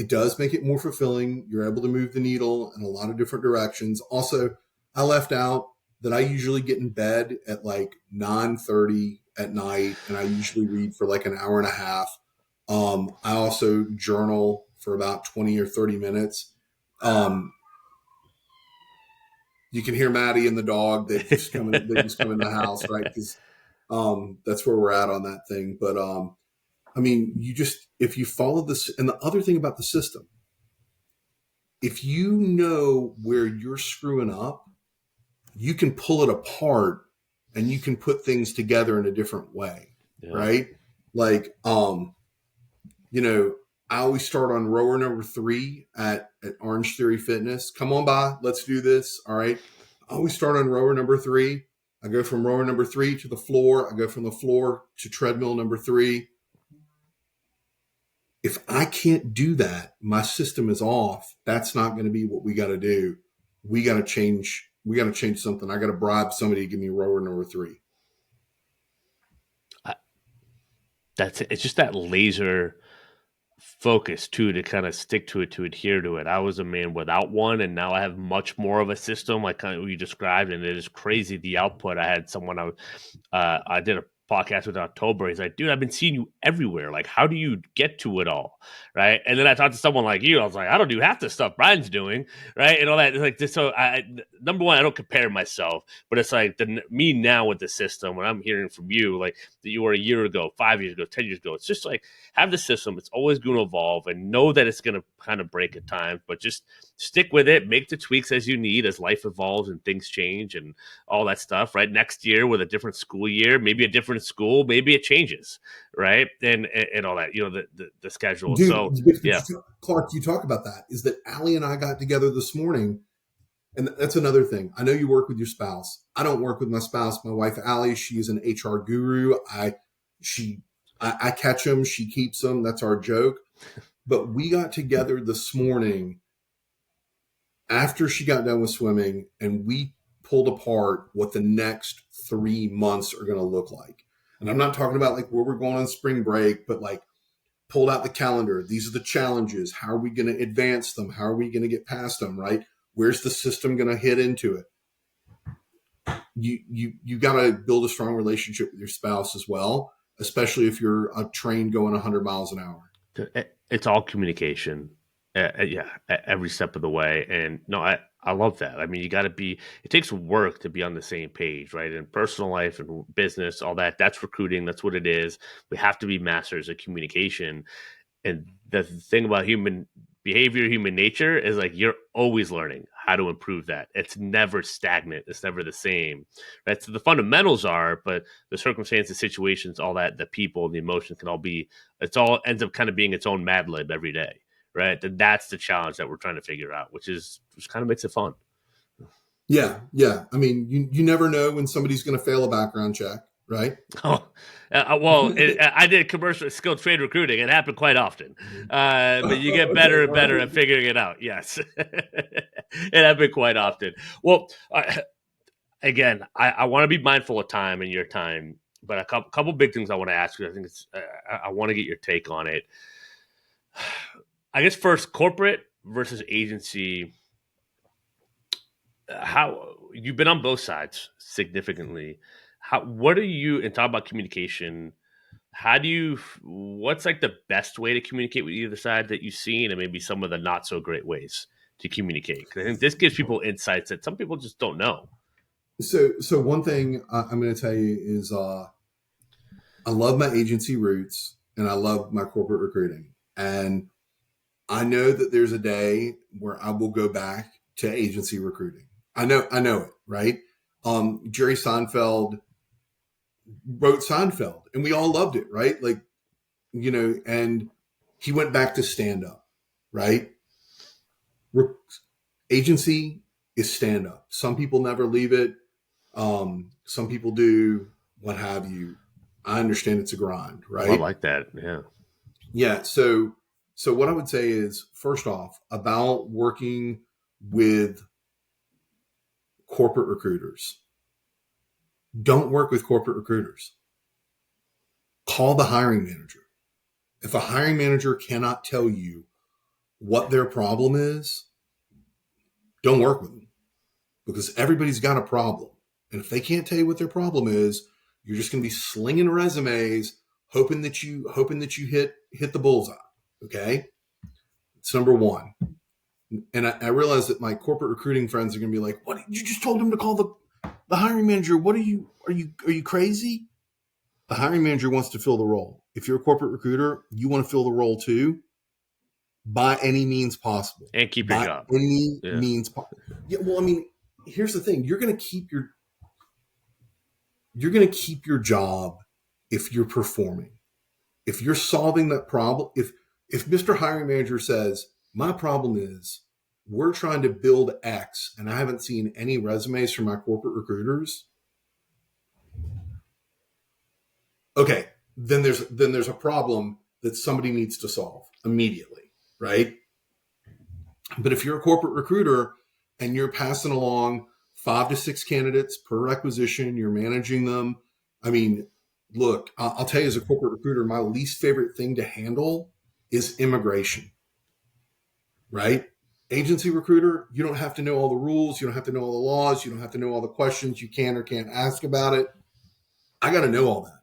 does make it more fulfilling. You're able to move the needle in a lot of different directions. Also, I left out that I usually get in bed at like 9:30 at night, and I usually read for like an hour and a half. I also journal for about 20 or 30 minutes. Um, you can hear Maddie and the dog. They just come in the house, right? Because that's where we're at on that thing. But I mean, if you follow this, and the other thing about the system, if you know where you're screwing up, you can pull it apart and you can put things together in a different way, Yeah. right? Like, I always start on rower number 3 at Orange Theory Fitness. Come on by, let's do this. All right. I always start on rower number 3. I go from rower number 3 to the floor. I go from the floor to treadmill number 3. If I can't do that, my system is off. That's not going to be what we got to do. We got to change. We got to change something. I got to bribe somebody to give me rower number 3. It's just that laser focus too, to kind of stick to it, to adhere to it. I was a man without one, and now I have much more of a system, like kind of what you described, and it is crazy the output. I had someone I did a podcast with in October. He's like, dude, I've been seeing you everywhere. Like, how do you get to it all? Right. And then I talked to someone like you. I was like, I don't do half the stuff Brian's doing. Right. And all that. Like, so number one, I don't compare myself, but it's like me now with the system, when I'm hearing from you, like that you were a year ago, 5 years ago, 10 years ago, it's just like, have the system. It's always going to evolve, and know that it's going to kind of break at times, but just stick with it, make the tweaks as you need as life evolves and things change and all that stuff, right? Next year with a different school year, maybe a different school, maybe it changes, right? And all that, the schedule. Dude, So yeah. Clark, you talk about that. Is that Allie and I got together this morning, and that's another thing. I know you work with your spouse. I don't work with my spouse. My wife, Allie, she's an HR guru. I catch them, she keeps them. That's our joke. But we got together this morning after she got done with swimming, and we pulled apart what the next 3 months are going to look like. And I'm not talking about like where we're going on spring break, but like pulled out the calendar. These are the challenges. How are we going to advance them? How are we going to get past them, right? Where's the system going to hit into it? You got to build a strong relationship with your spouse as well, especially if you're a train going 100 miles an hour. It's all communication. Yeah, every step of the way. And no, I love that. I mean, you got to be, it takes work to be on the same page, right? In personal life and business, all that, that's recruiting. That's what it is. We have to be masters of communication. And the thing about human behavior, human nature is like you're always learning how to improve that. It's never stagnant. It's never the same. Right. So the fundamentals are, but the circumstances, situations, all that, the people, the emotions can all be, it's all ends up kind of being its own Mad Lib every day. Right. And that's the challenge that we're trying to figure out, which kind of makes it fun. Yeah. Yeah. I mean, you never know when somebody's going to fail a background check. Right. Oh, well, I did commercial skilled trade recruiting. It happened quite often, but you get better and better at figuring it out. Yes, it happened quite often. Well, again, I want to be mindful of time and your time, but a couple big things I want to ask you. I think I want to get your take on it. I guess first, corporate versus agency. How you've been on both sides significantly. What are you, and talk about communication, what's like the best way to communicate with either side that you've seen, and maybe some of the not so great ways to communicate? Because I think this gives people insights that some people just don't know. So one thing I'm going to tell you is I love my agency roots and I love my corporate recruiting. And I know that there's a day where I will go back to agency recruiting. I know it, right? Jerry Seinfeld wrote Seinfeld and we all loved it, right? Like, and he went back to stand up, right? Agency is stand up. Some people never leave it. Some people do, what have you. I understand it's a grind, right? I like that. Yeah. Yeah. So what I would say is, first off, about working with corporate recruiters. Don't work with corporate recruiters. Call the hiring manager. If a hiring manager cannot tell you what their problem is, don't work with them, because everybody's got a problem. And if they can't tell you what their problem is, you're just going to be slinging resumes, hoping that you hit the bullseye. Okay, it's number one. And I realize that my corporate recruiting friends are going to be like, "What? You just told him to call the hiring manager? What are you crazy?" The hiring manager wants to fill the role. If you're a corporate recruiter, you want to fill the role too, by any means possible. And keep your job. Any means possible. Yeah, well, I mean, here's the thing: you're going to keep your job if you're performing. If you're solving that problem, if Mr. Hiring Manager says, my problem is we're trying to build X and I haven't seen any resumes from my corporate recruiters, okay, then there's a problem that somebody needs to solve immediately, right? But if you're a corporate recruiter and you're passing along 5 to 6 candidates per requisition, you're managing them. I mean, look, I'll tell you, as a corporate recruiter, my least favorite thing to handle is immigration, right? Agency recruiter, you don't have to know all the rules. You don't have to know all the laws. You don't have to know all the questions you can or can't ask about it. I got to know all that,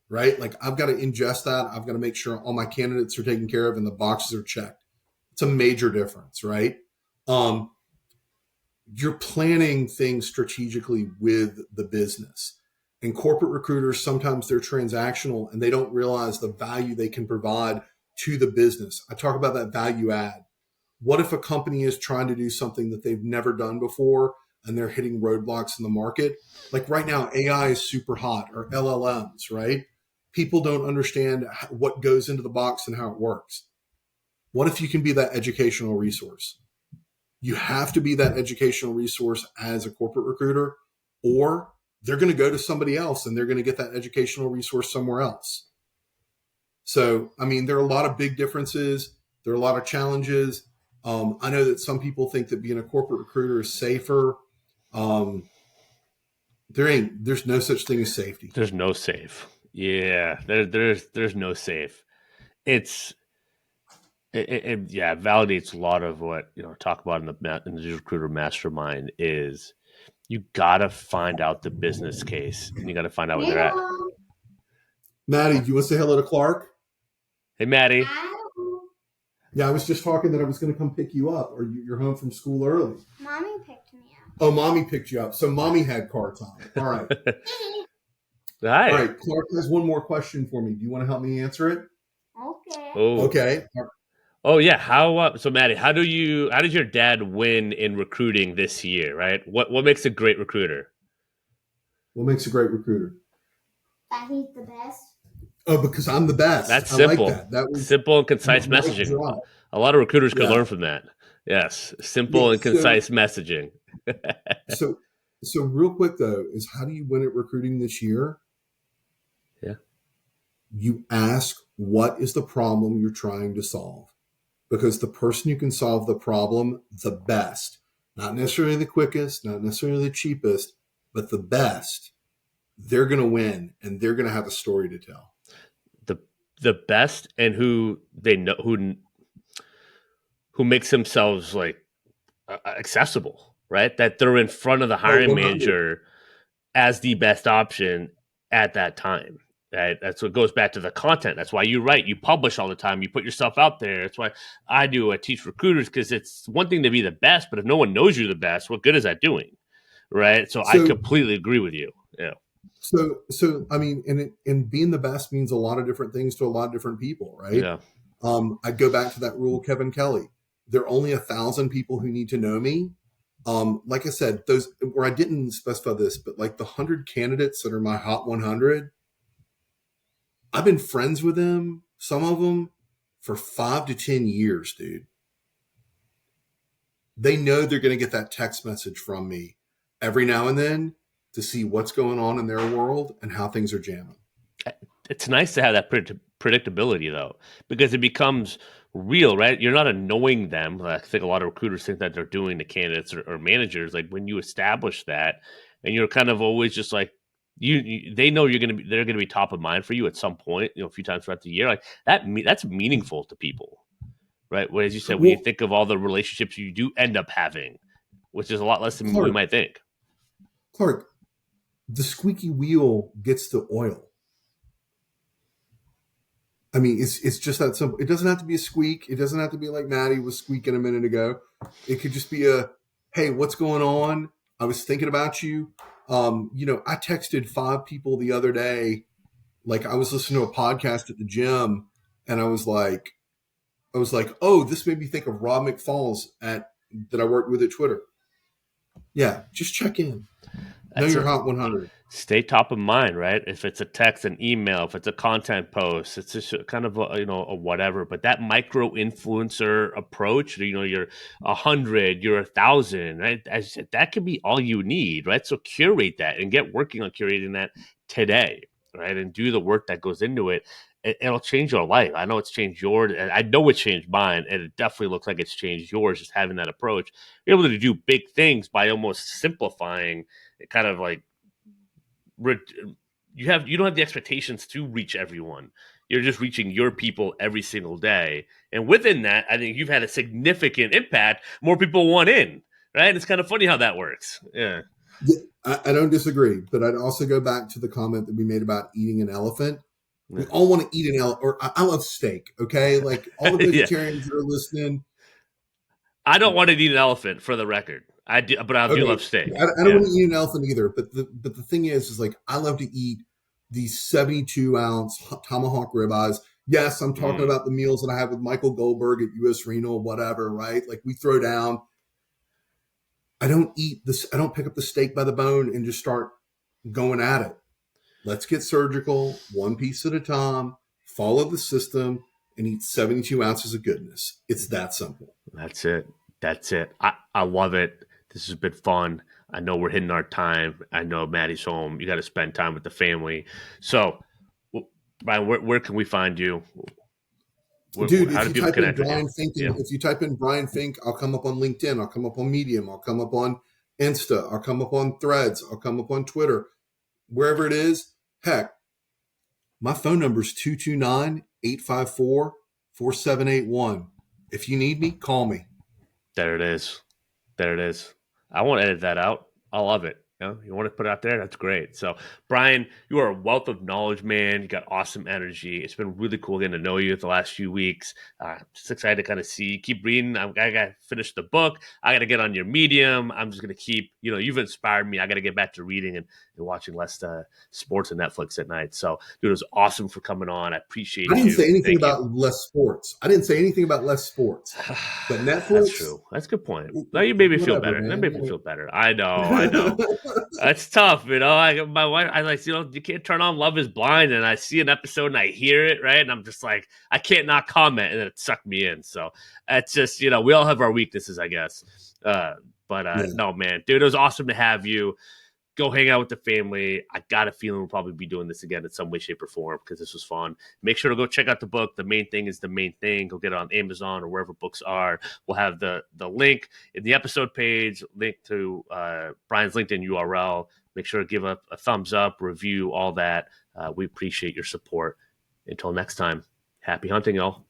right? Like, I've got to ingest that. I've got to make sure all my candidates are taken care of and the boxes are checked. It's a major difference, right? You're planning things strategically with the business. And corporate recruiters, sometimes they're transactional and they don't realize the value they can provide to the business. I talk about that value add. What if a company is trying to do something that they've never done before and they're hitting roadblocks in the market? Like right now, AI is super hot, or LLMs, right? People don't understand what goes into the box and how it works. What if you can be that educational resource? You have to be that educational resource as a corporate recruiter, or they're going to go to somebody else and they're going to get that educational resource somewhere else. So, I mean, there are a lot of big differences. There are a lot of challenges. I know that some people think that being a corporate recruiter is safer. There's no such thing as safety. There's no safe. Yeah, there's no safe. It validates a lot of what talk about in the digital recruiter mastermind is you gotta find out the business case and you gotta find out where they're at. Maddie, do you want to say hello to Clark? Hey, Maddie. Yeah, I was just talking that I was going to come pick you up, or you're home from school early. Mommy picked me up. Oh, Mommy picked you up. So Mommy had car time. All right. Hi. All right. Clark has one more question for me. Do you want to help me answer it? Okay. Oh. Okay. Oh yeah. How so, Maddie? How did your dad win in recruiting this year? Right. What makes a great recruiter? What makes a great recruiter? That he's the best. Oh, because I'm the best. That's simple. I like that. That was simple and concise messaging. A lot of recruiters could learn from that. Yes, simple and concise messaging. so real quick though, is how do you win at recruiting this year? Yeah. You ask, what is the problem you're trying to solve? Because the person who can solve the problem the best, not necessarily the quickest, not necessarily the cheapest, but the best, they're going to win and they're going to have a story to tell. The best, and who they know, who makes themselves like accessible, right? That they're in front of the hiring manager as the best option at that time. Right? That's what goes back to the content. That's why you write, you publish all the time, you put yourself out there. That's why I teach recruiters, because it's one thing to be the best, but if no one knows you're the best, what good is that doing? Right? So I completely agree with you. Yeah. So I mean, and being the best means a lot of different things to a lot of different people, right? Yeah. I go back to that rule, Kevin Kelly. There are only 1,000 people who need to know me. Like I said, those, or I didn't specify this, but like the 100 candidates that are my hot 100, I've been friends with them, some of them, for 5 to 10 years, dude. They know they're going to get that text message from me every now and then to see what's going on in their world and how things are jamming. It's nice to have that predictability, though, because it becomes real, right? You're not annoying them. I think a lot of recruiters think that they're doing to candidates or managers. Like when you establish that, and you're kind of always just like they know they're gonna be top of mind for you at some point, a few times throughout the year. Like that, that's meaningful to people, right? As you said, when you Well, think of all the relationships you do end up having, which is a lot less than we Clark, might think. Clark, the squeaky wheel gets the oil. I mean, it's just that simple. It doesn't have to be a squeak. It doesn't have to be like Maddie was squeaking a minute ago. It could just be hey, what's going on? I was thinking about you. I texted 5 people the other day. Like I was listening to a podcast at the gym, and I was like, oh, this made me think of Rob McFalls that I worked with at Twitter. Yeah, just check in. Know That's your it. Hot 100. Stay top of mind, right? If it's a text, an email, if it's a content post, it's just kind of a whatever. But that micro influencer approach, you're 100, you're 1,000, right? As I said, that could be all you need, right? So curate that and get working on curating that today, right? And do the work that goes into it. It'll change your life. I know it's changed yours, and I know it's changed mine, and it definitely looks like it's changed yours. Just having that approach, you're able to do big things by almost simplifying it, kind of like you don't have the expectations to reach everyone. You're just reaching your people every single day, and within that, I think you've had a significant impact. More people want in, right? It's kind of funny how that works. Yeah, Yeah, I don't disagree, but I'd also go back to the comment that we made about eating an elephant. We yeah, all want to eat an elephant, or I love steak. Okay, like all the yeah. vegetarians that are listening. I don't want to eat an elephant, for the record. I do, but I do Okay, love steak. I don't Yeah. want to eat an elephant either. But the thing is like I love to eat these 72-ounce tomahawk ribeyes. Yes, I'm talking Mm. about the meals that I have with Michael Goldberg at US Renal, whatever. Right? Like we throw down. I don't eat this. I don't pick up the steak by the bone and just start going at it. Let's get surgical, one piece at a time, follow the system, and eat 72 ounces of goodness. It's that simple. That's it. That's it. I love it. This has been fun. I know we're hitting our time. I know Maddie's home. You got to spend time with the family. So, Brian, where can we find you? Dude, How if do you people type in connect with you? Brian Fink, Yeah. and if you type in Brian Fink, I'll come up on LinkedIn, I'll come up on Medium, I'll come up on Insta, I'll come up on Threads, I'll come up on Twitter, wherever it is. Heck, my phone number is 229-854-4781. If you need me, call me. There it is. There it is. I won't edit that out. I love it. You want to put it out there? That's great. So, Brian, you are a wealth of knowledge, man. You got awesome energy. It's been really cool getting to know you the last few weeks. Just excited to kind of see. Keep reading. I got to finish the book. I got to get on your Medium. I'm just going to keep, you've inspired me. I got to get back to reading and watching less sports and Netflix at night. So, dude, it was awesome for coming on. I I appreciate didn't say you. anything Thank you. about less sports. I didn't say anything about less sports. But That's Netflix, true. That's a good point. No, you made me feel whatever, better. That man. made me feel better. I know. I know. That's tough, my wife, I like, you can't turn on Love Is Blind, and I see an episode and I hear it, right, and I'm just like, I can't not comment, and then it sucked me in. So it's just, we all have our weaknesses, I guess. But Yeah. no, man, dude, it was awesome to have you. Go hang out with the family. I got a feeling we'll probably be doing this again in some way, shape, or form because this was fun. Make sure to go check out the book. The main thing is the main thing. Go get it on Amazon or wherever books are. We'll have the link in the episode page, link to Brian's LinkedIn URL. Make sure to give a thumbs up, review, all that. We appreciate your support. Until next time, happy hunting, y'all.